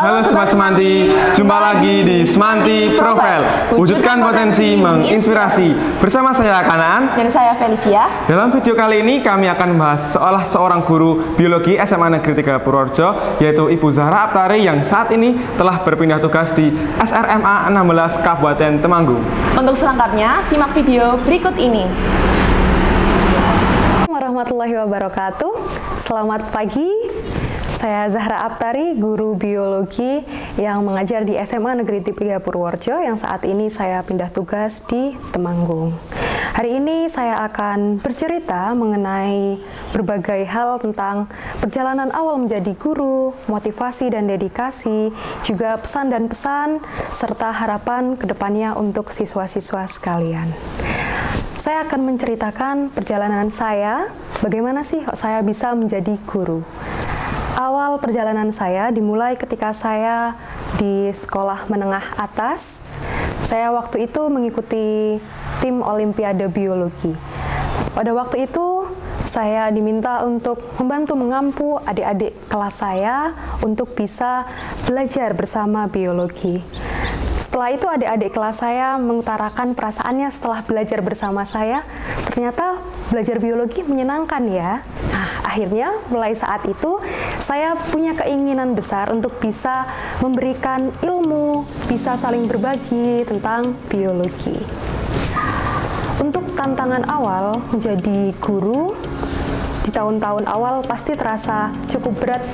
Halo Sobat Semanti, jumpa lagi di Semanti Profile. Wujudkan potensi menginspirasi. Bersama saya Kanaan dan saya Felicia. Dalam video kali ini kami akan membahas seorang guru biologi SMA Negeri 3 Purworejo, yaitu Ibu Zahra Aptari yang saat ini telah berpindah tugas di SRMA 16 Kabupaten Temanggung. Untuk selengkapnya, simak video berikut ini. Warahmatullahi wabarakatuh. Selamat pagi. Saya Zahra Aptari, guru biologi yang mengajar di SMA Negeri 3 Purworejo yang saat ini saya pindah tugas di Temanggung. Hari ini saya akan bercerita mengenai berbagai hal tentang perjalanan awal menjadi guru, motivasi dan dedikasi, juga pesan dan pesan, serta harapan kedepannya untuk siswa-siswa sekalian. Saya akan menceritakan perjalanan saya, bagaimana sih saya bisa menjadi guru. Awal perjalanan saya dimulai ketika saya di sekolah menengah atas. Saya waktu itu mengikuti tim Olimpiade Biologi. Pada waktu itu saya diminta untuk membantu mengampu adik-adik kelas saya untuk bisa belajar bersama biologi. Setelah itu adik-adik kelas saya mengutarakan perasaannya setelah belajar bersama saya, ternyata belajar biologi menyenangkan ya. Nah, akhirnya mulai saat itu saya punya keinginan besar untuk bisa memberikan ilmu, bisa saling berbagi tentang biologi. Untuk tantangan awal menjadi guru di tahun-tahun awal pasti terasa cukup berat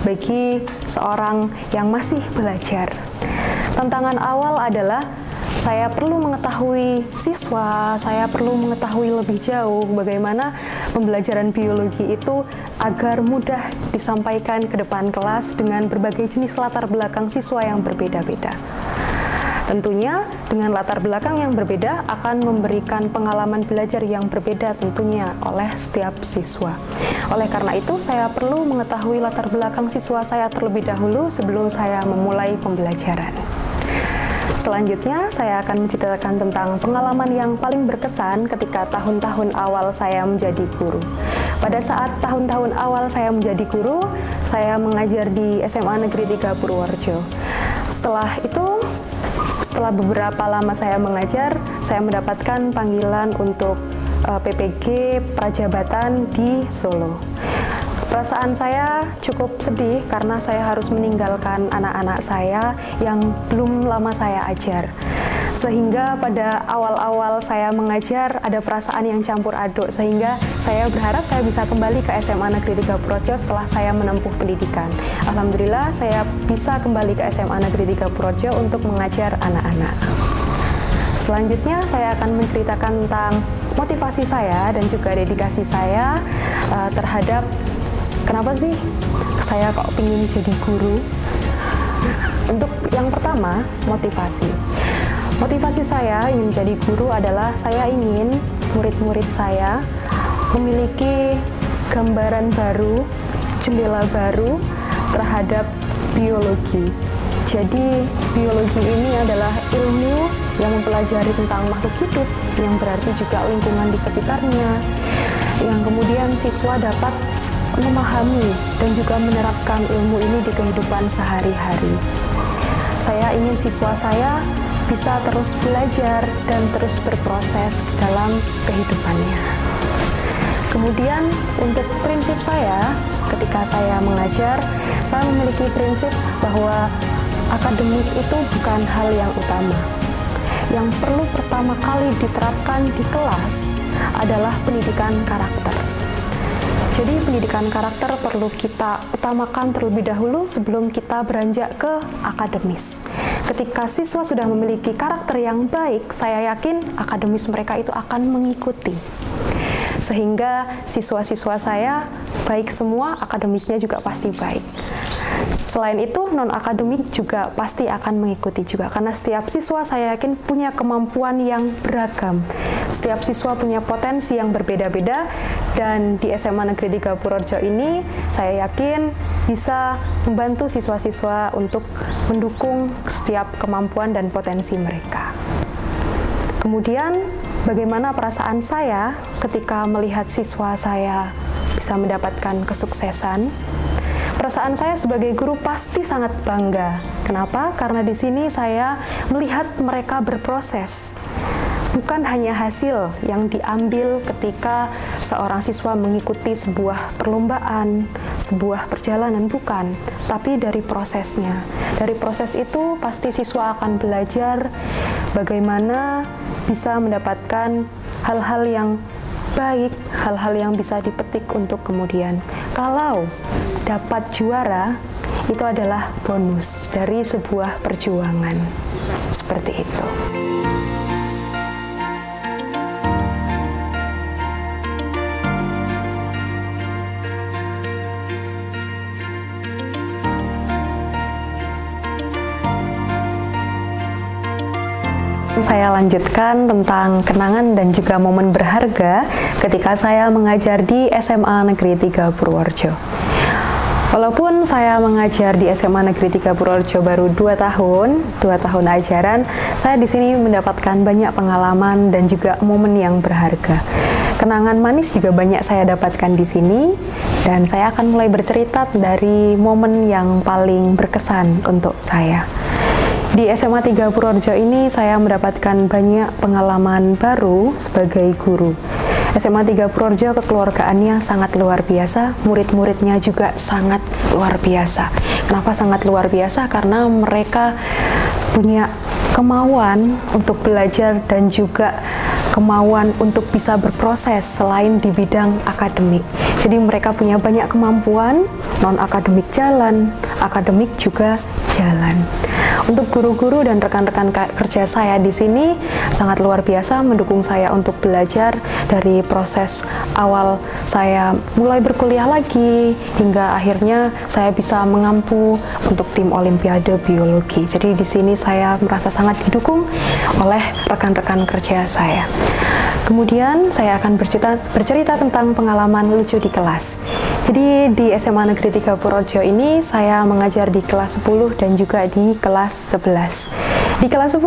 bagi seorang yang masih belajar. Tantangan awal adalah saya perlu mengetahui siswa, saya perlu mengetahui lebih jauh bagaimana pembelajaran biologi itu agar mudah disampaikan ke depan kelas dengan berbagai jenis latar belakang siswa yang berbeda-beda. Tentunya dengan latar belakang yang berbeda akan memberikan pengalaman belajar yang berbeda tentunya oleh setiap siswa. Oleh karena itu saya perlu mengetahui latar belakang siswa saya terlebih dahulu sebelum saya memulai pembelajaran. Selanjutnya, saya akan menceritakan tentang pengalaman yang paling berkesan ketika tahun-tahun awal saya menjadi guru. Pada saat tahun-tahun awal saya menjadi guru, saya mengajar di SMA Negeri 3 Purworejo. Setelah itu, setelah beberapa lama saya mengajar, saya mendapatkan panggilan untuk PPG Prajabatan di Solo. Perasaan saya cukup sedih karena saya harus meninggalkan anak-anak saya yang belum lama saya ajar. Sehingga pada awal-awal saya mengajar ada perasaan yang campur aduk, sehingga saya berharap saya bisa kembali ke SMA Negeri 3 Purworejo setelah saya menempuh pendidikan. Alhamdulillah saya bisa kembali ke SMA Negeri 3 Purworejo untuk mengajar anak-anak. Selanjutnya saya akan menceritakan tentang motivasi saya dan juga dedikasi saya terhadap kenapa sih saya kok ingin jadi guru? Untuk yang pertama, motivasi. Motivasi saya ingin jadi guru adalah saya ingin murid-murid saya memiliki gambaran baru, jendela baru terhadap biologi. Jadi biologi ini adalah ilmu yang mempelajari tentang makhluk hidup, yang berarti juga lingkungan di sekitarnya, yang kemudian siswa dapat memahami dan juga menerapkan ilmu ini di kehidupan sehari-hari. Saya ingin siswa saya bisa terus belajar dan terus berproses dalam kehidupannya. Kemudian untuk prinsip saya, ketika saya mengajar, saya memiliki prinsip bahwa akademis itu bukan hal yang utama. Yang perlu pertama kali diterapkan di kelas adalah pendidikan karakter. Jadi pendidikan karakter perlu kita utamakan terlebih dahulu sebelum kita beranjak ke akademis. Ketika siswa sudah memiliki karakter yang baik, saya yakin akademis mereka itu akan mengikuti. Sehingga siswa-siswa saya baik semua, akademisnya juga pasti baik. Selain itu, non-akademik juga pasti akan mengikuti juga, karena setiap siswa saya yakin punya kemampuan yang beragam. Setiap siswa punya potensi yang berbeda-beda, dan di SMA Negeri 3 Purworejo ini, saya yakin bisa membantu siswa-siswa untuk mendukung setiap kemampuan dan potensi mereka. Kemudian, bagaimana perasaan saya ketika melihat siswa saya bisa mendapatkan kesuksesan? Perasaan saya sebagai guru pasti sangat bangga. Kenapa? Karena di sini saya melihat mereka berproses. Bukan hanya hasil yang diambil ketika seorang siswa mengikuti sebuah perlombaan, sebuah perjalanan, bukan, tapi dari prosesnya. Dari proses itu pasti siswa akan belajar bagaimana bisa mendapatkan hal-hal yang baik, hal-hal yang bisa dipetik untuk kemudian. Kalau dapat juara, itu adalah bonus dari sebuah perjuangan. Seperti itu. Saya lanjutkan tentang kenangan dan juga momen berharga ketika saya mengajar di SMA Negeri 3 Purworejo. Walaupun saya mengajar di SMA Negeri 3 Purworejo baru 2 tahun ajaran, saya di sini mendapatkan banyak pengalaman dan juga momen yang berharga. Kenangan manis juga banyak saya dapatkan di sini, dan saya akan mulai bercerita dari momen yang paling berkesan untuk saya. Di SMA 3 Purworejo ini saya mendapatkan banyak pengalaman baru sebagai guru. SMA 3 Purworejo kekeluargaannya sangat luar biasa, murid-muridnya juga sangat luar biasa. Kenapa sangat luar biasa? Karena mereka punya kemauan untuk belajar dan juga kemauan untuk bisa berproses selain di bidang akademik. Jadi mereka punya banyak kemampuan, non-akademik jalan, akademik juga jalan. Untuk guru-guru dan rekan-rekan kerja saya di sini sangat luar biasa mendukung saya untuk belajar dari proses awal saya mulai berkuliah lagi hingga akhirnya saya bisa mengampu untuk tim Olimpiade Biologi. Jadi di sini saya merasa sangat didukung oleh rekan-rekan kerja saya. Kemudian saya akan bercerita tentang pengalaman lucu di kelas. Jadi di SMA Negeri 3 Purworejo ini saya mengajar di kelas 10 dan juga di kelas 11. Di kelas 10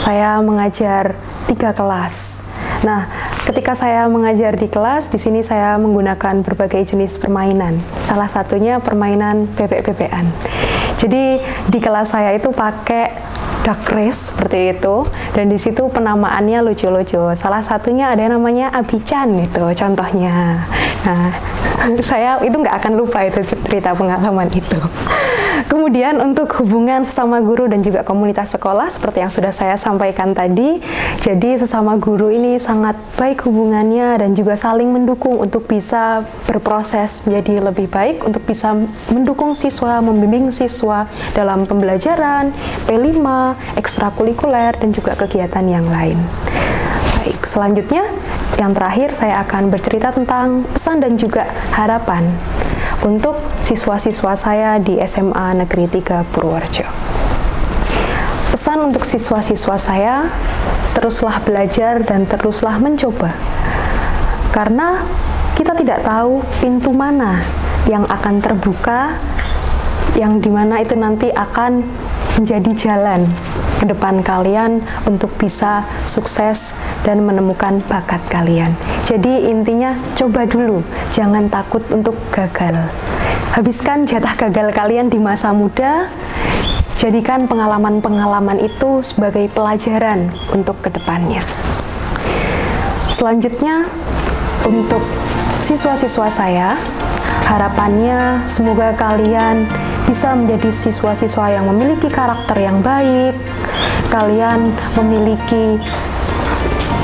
saya mengajar 3 kelas. Nah, ketika saya mengajar di kelas, di sini saya menggunakan berbagai jenis permainan. Salah satunya permainan bebek-bebekan. Jadi di kelas saya itu pakai duck race seperti itu, dan di situ penamaannya lucu-lucu. Salah satunya ada yang namanya Abi-chan itu contohnya. Nah, saya itu nggak akan lupa itu cerita pengalaman itu. Kemudian untuk hubungan sesama guru dan juga komunitas sekolah seperti yang sudah saya sampaikan tadi, jadi sesama guru ini sangat baik hubungannya dan juga saling mendukung untuk bisa berproses menjadi lebih baik, untuk bisa mendukung siswa, membimbing siswa dalam pembelajaran, P5, ekstrakurikuler, dan juga kegiatan yang lain. Baik, selanjutnya yang terakhir saya akan bercerita tentang pesan dan juga harapan untuk siswa-siswa saya di SMA Negeri 3 Purworejo. Pesan untuk siswa-siswa saya, teruslah belajar dan teruslah mencoba. Karena kita tidak tahu pintu mana yang akan terbuka, yang dimana itu nanti akan menjadi jalan ke depan kalian untuk bisa sukses dan menemukan bakat kalian. Jadi intinya coba dulu, jangan takut untuk gagal. Habiskan jatah gagal kalian di masa muda, jadikan pengalaman-pengalaman itu sebagai pelajaran untuk kedepannya. Selanjutnya, untuk siswa-siswa saya, harapannya semoga kalian bisa menjadi siswa-siswa yang memiliki karakter yang baik, kalian memiliki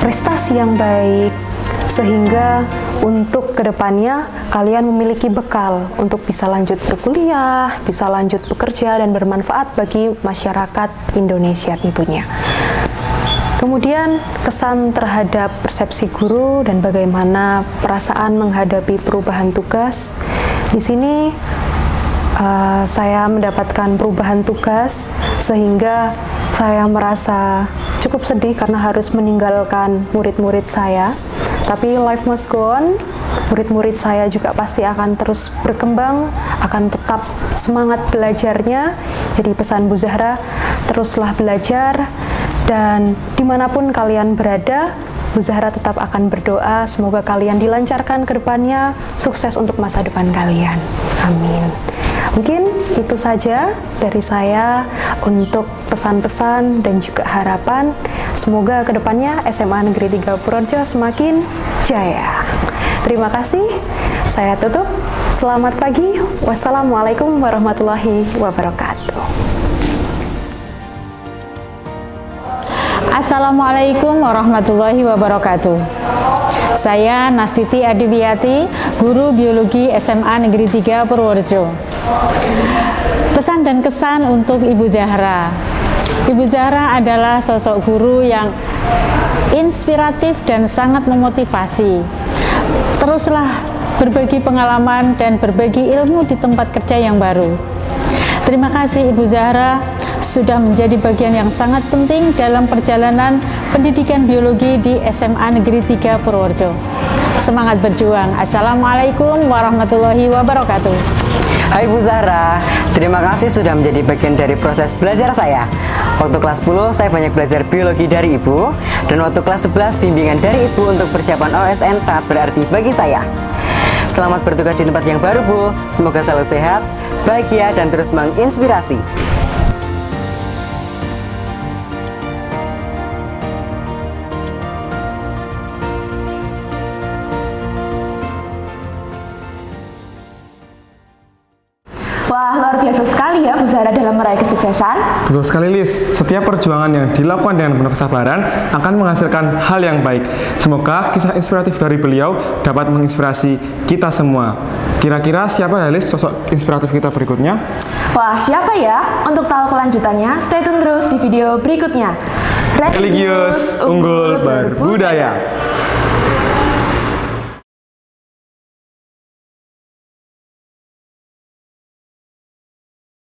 prestasi yang baik, sehingga untuk kedepannya kalian memiliki bekal untuk bisa lanjut berkuliah, bisa lanjut bekerja dan bermanfaat bagi masyarakat Indonesia tentunya. Kemudian kesan terhadap persepsi guru dan bagaimana perasaan menghadapi perubahan tugas. Di sini saya mendapatkan perubahan tugas sehingga saya merasa cukup sedih karena harus meninggalkan murid-murid saya. Tapi life must go on, murid-murid saya juga pasti akan terus berkembang, akan tetap semangat belajarnya. Jadi pesan Bu Zahra, teruslah belajar, dan dimanapun kalian berada, Bu Zahra tetap akan berdoa semoga kalian dilancarkan ke depannya, sukses untuk masa depan kalian. Amin. Mungkin itu saja dari saya untuk pesan-pesan dan juga harapan. Semoga kedepannya SMA Negeri 3 Purworejo semakin jaya. Terima kasih. Saya tutup. Selamat pagi. Wassalamualaikum warahmatullahi wabarakatuh. Assalamualaikum warahmatullahi wabarakatuh. Saya Nastiti Adiwiyati, Guru Biologi SMA Negeri 3 Purworejo. Pesan dan kesan untuk Ibu Zahra. Ibu Zahra adalah sosok guru yang inspiratif dan sangat memotivasi. Teruslah berbagi pengalaman dan berbagi ilmu di tempat kerja yang baru. Terima kasih Ibu Zahra sudah menjadi bagian yang sangat penting dalam perjalanan pendidikan biologi di SMA Negeri 3 Purworejo. Semangat berjuang. Assalamualaikum warahmatullahi wabarakatuh. Hai Bu Zahra, terima kasih sudah menjadi bagian dari proses belajar saya. Waktu kelas 10 saya banyak belajar biologi dari Ibu, dan waktu kelas 11 bimbingan dari Ibu untuk persiapan OSN sangat berarti bagi saya. Selamat bertugas di tempat yang baru Bu, semoga selalu sehat, bahagia, dan terus menginspirasi. Wah, luar biasa sekali ya Bu Zahra dalam meraih kesuksesan. Betul sekali Lis, setiap perjuangan yang dilakukan dengan penuh kesabaran akan menghasilkan hal yang baik. Semoga kisah inspiratif dari beliau dapat menginspirasi kita semua. Kira-kira siapa ya Lis sosok inspiratif kita berikutnya? Wah, siapa ya? Untuk tahu kelanjutannya, stay tune terus di video berikutnya. Religius Unggul Berbudaya.